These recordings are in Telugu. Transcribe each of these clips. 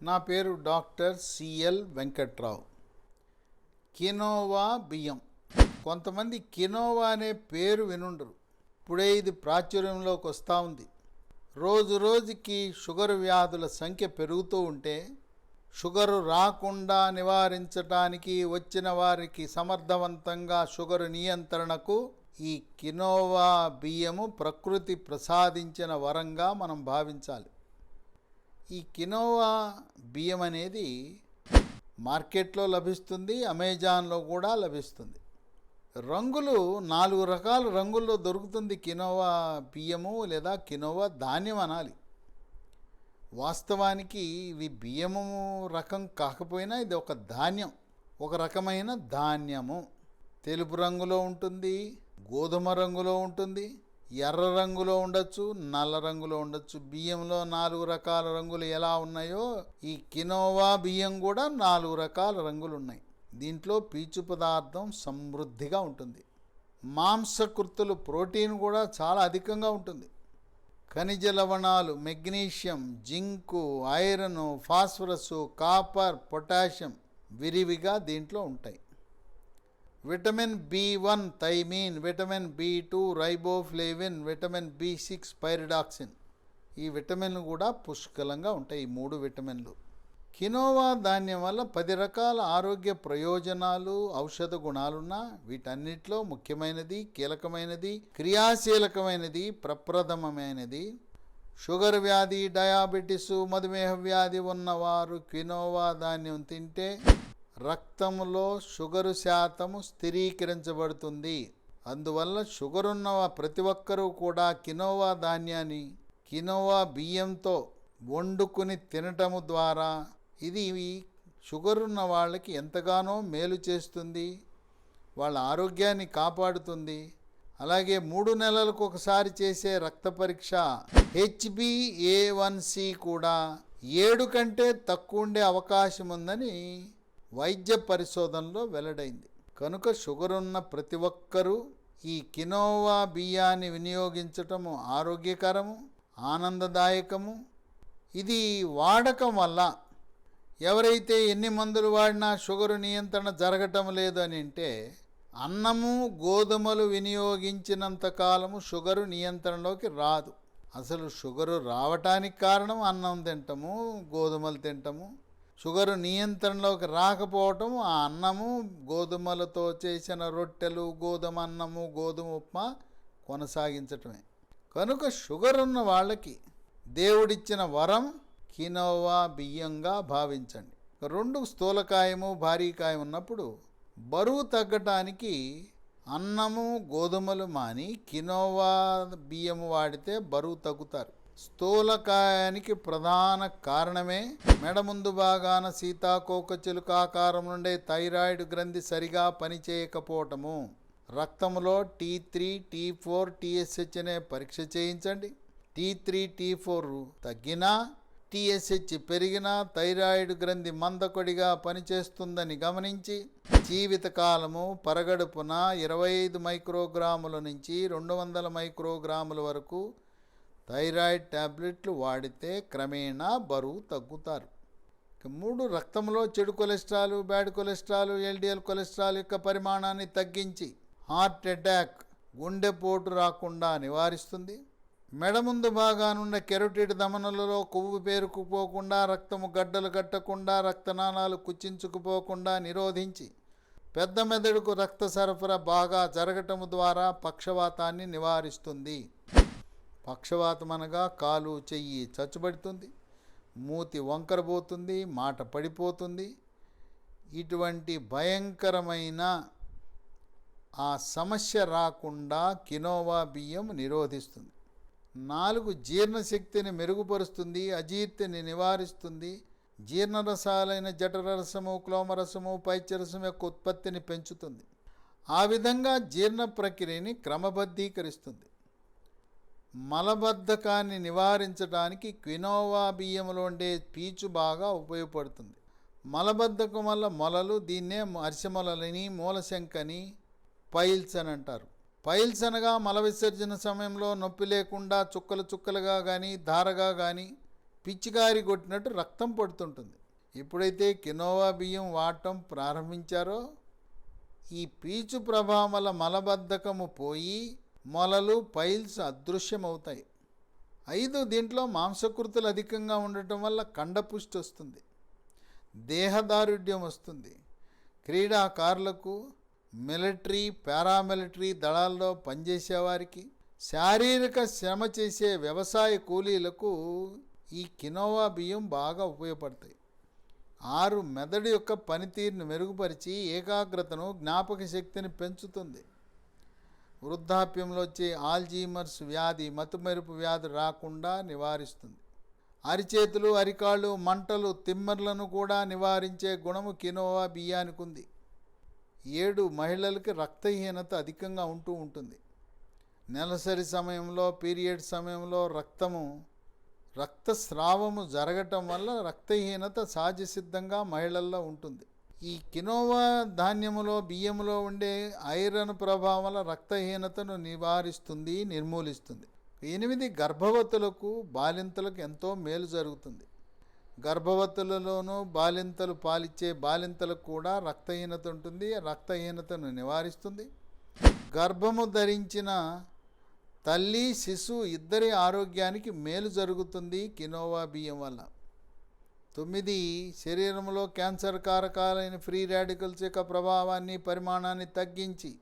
నా పేరు డాక్టర్ సిఎల్ వెంకట్రావు. కినోవా బియ్యం. కొంతమంది కినోవా అనే పేరు వినుండరు. ఇప్పుడే ఇది ప్రాచుర్యంలోకి వస్తూ ఉంది. రోజు రోజుకి షుగర్ వ్యాధుల సంఖ్య పెరుగుతూ ఉంటే షుగరు రాకుండా నివారించడానికి, వచ్చిన వారికి సమర్థవంతంగా షుగరు నియంత్రణకు ఈ కినోవా బియ్యము ప్రకృతి ప్రసాదించిన వరంగా మనం భావించాలి. ఈ కినోవా బియ్యం అనేది మార్కెట్లో లభిస్తుంది, అమెజాన్లో కూడా లభిస్తుంది. రంగులు 4 రకాల రంగుల్లో దొరుకుతుంది కినోవా బియ్యము, లేదా కినోవా ధాన్యం అనాలి. వాస్తవానికి ఇవి బియ్యము రకం కాకపోయినా ఇది ఒక ధాన్యం, ఒక రకమైన ధాన్యము. తెలుపు రంగులో ఉంటుంది, గోధుమ రంగులో ఉంటుంది, ఎర్ర రంగులో ఉండొచ్చు, నల్ల రంగులో ఉండొచ్చు. బియ్యంలో 4 రకాల రంగులు ఎలా ఉన్నాయో ఈ కినోవా బియ్యం కూడా 4 రకాల రంగులు ఉన్నాయి. దీంట్లో పీచు పదార్థం సమృద్ధిగా ఉంటుంది. మాంసకృతులు, ప్రోటీన్ కూడా చాలా అధికంగా ఉంటుంది. ఖనిజ లవణాలు, magnesium, zinc, iron, phosphorus, copper, potassium విరివిగా దీంట్లో ఉంటాయి. Vitamin B one thiamine, vitamin B two riboflavin, vitamin బి6 పైరిడాక్సిన్, ఈ విటమిన్లు కూడా పుష్కలంగా ఉంటాయి. ఈ 3 విటమిన్లు. కినోవా ధాన్యం వల్ల 10 రకాల ఆరోగ్య ప్రయోజనాలు, ఔషధ గుణాలున్నా వీటన్నిటిలో ముఖ్యమైనది, కీలకమైనది, క్రియాశీలకమైనది, ప్రప్రథమమైనది షుగర్ వ్యాధి, డయాబెటిస్, మధుమేహ వ్యాధి ఉన్నవారు కినోవా ధాన్యం తింటే రక్తంలో షుగరు శాతము స్థిరీకరించబడుతుంది. అందువల్ల షుగర్ ఉన్న ప్రతి ఒక్కరూ కూడా కినోవా ధాన్యాన్ని కినోవా బియ్యంతో వండుకుని తినటము ద్వారా ఇది షుగర్ ఉన్న వాళ్ళకి ఎంతగానో మేలు చేస్తుంది, వాళ్ళ ఆరోగ్యాన్ని కాపాడుతుంది. అలాగే 3 నెలలకు ఒకసారి చేసే రక్త పరీక్ష HbA1c కూడా 7 కంటే తక్కువ ఉండే అవకాశం ఉందని వైద్య పరిశోధనలో వెల్లడైంది. కనుక షుగర్ ఉన్న ప్రతి ఒక్కరూ ఈ కినోవా బియ్యాన్ని వినియోగించటము ఆరోగ్యకరము, ఆనందదాయకము. ఇది వాడకం వల్ల ఎవరైతే ఎన్ని మందులు వాడినా షుగరు నియంత్రణ జరగటం లేదు అని అంటే, అన్నము, గోధుమలు వినియోగించినంత కాలము షుగరు నియంత్రణలోకి రాదు. అసలు షుగరు రావటానికి కారణం అన్నం తింటము, గోధుమలు తింటము. షుగరు నియంత్రణలోకి రాకపోవటం ఆ అన్నము, గోధుమలతో చేసిన రొట్టెలు, గోధుమ అన్నము, గోధుమ ఉప్మా కొనసాగించటమే. కనుక షుగర్ ఉన్న వాళ్ళకి దేవుడిచ్చిన వరం కినోవా బియ్యంగా భావించండి. 2 స్థూలకాయము, భారీకాయం ఉన్నప్పుడు బరువు తగ్గటానికి అన్నము, గోధుమలు మాని కినోవా బియ్యము వాడితే బరువు తగ్గుతారు. స్థూలకాయానికి ప్రధాన కారణమే మెడ ముందు భాగాన సీతాకోకచిలుక ఆకారం నుండే థైరాయిడ్ గ్రంథి సరిగా పనిచేయకపోవటము. రక్తంలో T3, T4, TSH అనే పరీక్ష చేయించండి. T3, T4 తగ్గినా, TSH పెరిగినా థైరాయిడ్ గ్రంథి మందకొడిగా పనిచేస్తుందని గమనించి జీవితకాలము పరగడుపున 25 మైక్రోగ్రాముల నుంచి 200 మైక్రోగ్రాముల వరకు థైరాయిడ్ ట్యాబ్లెట్లు వాడితే క్రమేణా బరువు తగ్గుతారు. 3 రక్తంలో చెడు cholesterol, bad cholesterol, LDL cholesterol యొక్క పరిమాణాన్ని తగ్గించి హార్ట్ అటాక్, గుండెపోటు రాకుండా నివారిస్తుంది. మెడ ముందు భాగానున్న కెరోటిడ్ ధమనులలో కొవ్వు పేరుకుపోకుండా, రక్తము గడ్డలు కట్టకుండా, రక్తనాళాలు కుచించుకుపోకుండా నిరోధించి పెద్ద మెదడుకు రక్త సరఫరా బాగా జరగటము ద్వారా పక్షవాతాన్ని నివారిస్తుంది. పక్షవాతం అనగా కాలు, చెయ్యి చచ్చుబడుతుంది, మూతి వంకరబోతుంది, మాట పడిపోతుంది. ఇటువంటి భయంకరమైన ఆ సమస్య రాకుండా కినోవా బియ్యం నిరోధిస్తుంది. 4 జీర్ణశక్తిని మెరుగుపరుస్తుంది, అజీర్తిని నివారిస్తుంది, జీర్ణరసాలైన జఠరరసము, క్లోమరసము, పైత్యరసం యొక్క ఉత్పత్తిని పెంచుతుంది. ఆ విధంగా జీర్ణ ప్రక్రియని క్రమబద్ధీకరిస్తుంది. మలబద్ధకాన్ని నివారించడానికి కినోవా బియ్యంలో ఉండే పీచు బాగా ఉపయోగపడుతుంది. మలబద్ధకం వల్ల మొలలు, దీన్నే అరిసెమొలని, మూలశంకని, పైల్స్ అని అంటారు. పైల్స్ అనగా మల విసర్జన సమయంలో నొప్పి లేకుండా చుక్కలు చుక్కలుగా కానీ ధారగా కానీ పిచ్చికారి కొట్టినట్టు రక్తం పడుతుంటుంది. ఎప్పుడైతే కినోవా బియ్యం వాడటం ప్రారంభించారో ఈ పీచు ప్రభావం వల్ల మలబద్ధకము పోయి మొలలు పైల్స్ అదృశ్యమవుతాయి. 5 దీంట్లో మాంసకృతులు అధికంగా ఉండటం వల్ల కండపుష్టి వస్తుంది, దేహదారుఢ్యం వస్తుంది. క్రీడాకారులకు, మిలిటరీ, పారామిలిటరీ దళాల్లో పనిచేసేవారికి, శారీరక శ్రమ చేసే వ్యవసాయ కూలీలకు ఈ కినోవా బియ్యం బాగా ఉపయోగపడతాయి. 6 మెదడు యొక్క పనితీరును మెరుగుపరిచి ఏకాగ్రతను, జ్ఞాపక శక్తిని పెంచుతుంది. వృద్ధాప్యంలో వచ్చే ఆల్జీమర్స్ వ్యాధి, మతిమరుపు వ్యాధి రాకుండా నివారిస్తుంది. అరిచేతులు, అరికాళ్ళు మంటలు, తిమ్మర్లను కూడా నివారించే గుణము కినోవా బియ్యానికి ఉంది. 7 మహిళలకి రక్తహీనత అధికంగా ఉంటూ ఉంటుంది. నెలసరి సమయంలో, పీరియడ్ సమయంలో రక్తస్రావము జరగటం వల్ల రక్తహీనత సహజసిద్ధంగా మహిళల్లో ఉంటుంది. ఈ కినోవా ధాన్యములో, బియ్యములో ఉండే ఐరన్ ప్రభావం వల్ల రక్తహీనతను నివారిస్తుంది, నిర్మూలిస్తుంది. 8 గర్భవతులకు, బాలింతలకు ఎంతో మేలు జరుగుతుంది. గర్భవతులలోనూ బాలింతలు పాలిచ్చే బాలింతలకు కూడా రక్తహీనత ఉంటుంది, రక్తహీనతను నివారిస్తుంది. గర్భము ధరించిన తల్లి, శిశువు ఇద్దరి ఆరోగ్యానికి మేలు జరుగుతుంది కినోవా బియ్యం వల్ల. 9 శరీరంలో క్యాన్సర్ కారకాలైన ఫ్రీ రాడికల్స్ యొక్క ప్రభావాన్ని, పరిమాణాన్ని తగ్గించి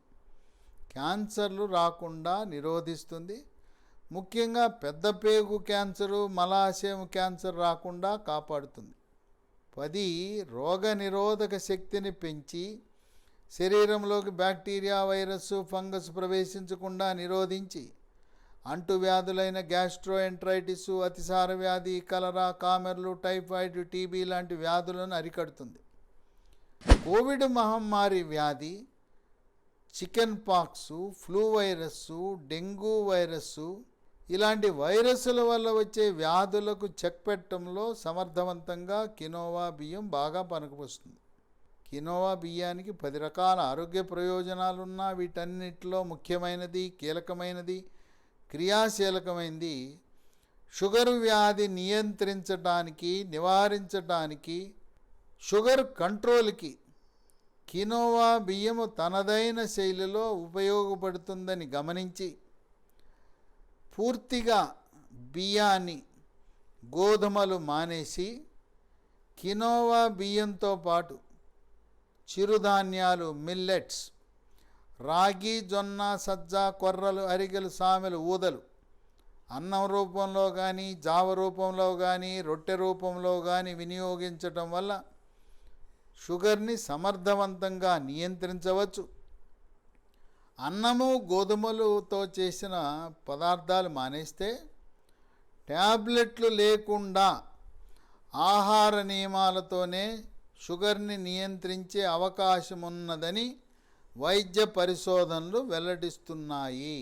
క్యాన్సర్లు రాకుండా నిరోధిస్తుంది. ముఖ్యంగా పెద్ద పేగు క్యాన్సరు, మలాశయం క్యాన్సర్ రాకుండా కాపాడుతుంది. 10 రోగ నిరోధక శక్తిని పెంచి శరీరంలోకి బ్యాక్టీరియా, వైరస్, ఫంగస్ ప్రవేశించకుండా నిరోధించి అంటువ్యాధులైన గ్యాస్ట్రోఎంట్రైటిస్, అతిసార వ్యాధి, కలరా, కామెర్లు, టైఫాయిడ్, టీబీ లాంటి వ్యాధులను అరికడుతుంది. కోవిడ్ మహమ్మారి వ్యాధి, chicken pox, flu virus, dengue virus ఇలాంటి వైరస్ల వల్ల వచ్చే వ్యాధులకు చెక్ పెట్టడంలో సమర్థవంతంగా కినోవా బియ్యం బాగా పనికొస్తుంది. కినోవా బియ్యానికి 10 రకాల ఆరోగ్య ప్రయోజనాలున్నా వీటన్నిటిలో ముఖ్యమైనది, కీలకమైనది, క్రియాశీలకమైనది షుగర్ వ్యాధి నియంత్రించడానికి, నివారించడానికి, షుగర్ కంట్రోల్కి కినోవా బియ్యము తనదైన శైలిలో ఉపయోగపడుతుందని గమనించి పూర్తిగా బియ్యాన్ని, గోధుమలు మానేసి కినోవా బియ్యంతో పాటు చిరుధాన్యాలు, మిల్లెట్స్, రాగి, జొన్న, సజ్జ, కొర్రలు, అరిగెలు, సామెలు, ఊదలు అన్నం రూపంలో కానీ, జావ రూపంలో కానీ, రొట్టె రూపంలో కానీ వినియోగించటం వల్ల షుగర్ని సమర్థవంతంగా నియంత్రించవచ్చు. అన్నము, గోధుమలతో చేసిన పదార్థాలు మానేస్తే ట్యాబ్లెట్లు లేకుండా ఆహార నియమాలతోనే షుగర్ని నియంత్రించే అవకాశం ఉన్నదని వైద్య పరిశోధనలు వెల్లడిస్తున్నాయి.